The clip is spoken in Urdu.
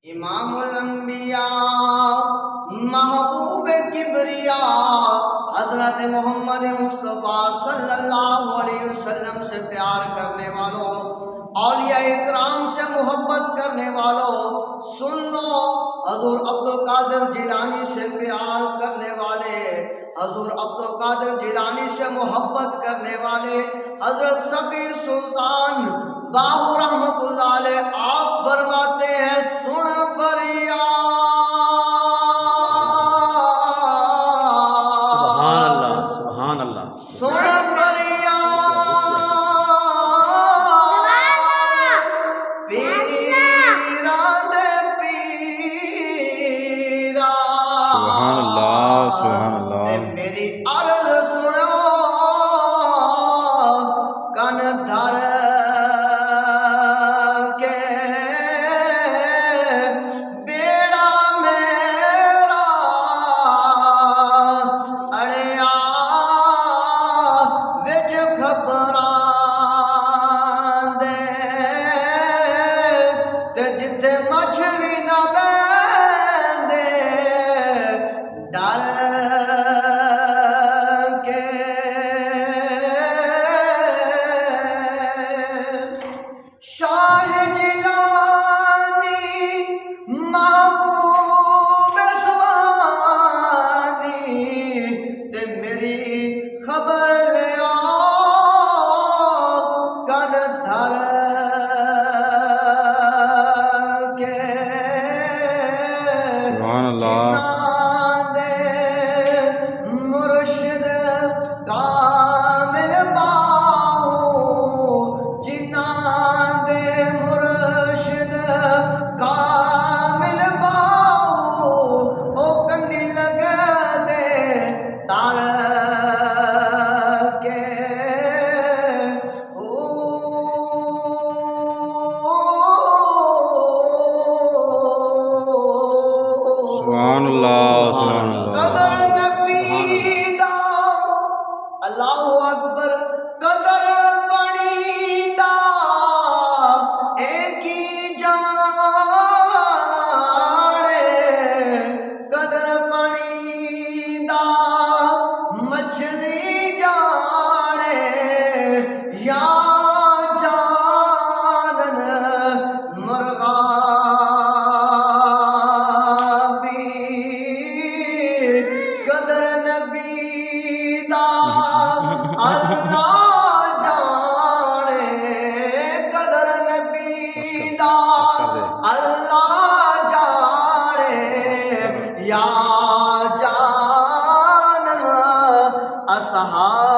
امام الانبیاء محبوب کبریا حضرت محمد مصطفیٰ صلی اللہ علیہ وسلم سے پیار کرنے والوں، اولیاء اکرام سے محبت کرنے والوں، سن لو، حضور عبدالقادر جیلانی سے پیار کرنے والے، حضور عبدالقادر جیلانی سے محبت کرنے والے، حضرت صفی سلطان باہو رحمت اللہ علیہ آپ فرماتے ہیں سن فریاد، سبحان اللہ سن فریاد پیران پیرا، سبحان اللہ میری عرض سنو کن دھر کے بیڑا میرا اڑیا وچ خبران دے تے جتھے مچھ بھی نہ بہندے ڈر کے شاہ جیلانی محبوب سبحانی تے میری خبر لیا کن دھر کے سبحان اللہ جنہاں دے مرشد کامل باہو، جنہاں دے مرشد کامل باہو، او کندی لگا دے تار کے سبحان اللہ سبحان اللہ قدر نبی دا اللہ اکبر، قدر بڑی دا ایک ہی جانے، قدر بڑی دا مچھلی جانے یا جانن مرغا قدر نبی دا اللہ جانے، قدر نبی دا اللہ جانے یا جانن اصحاب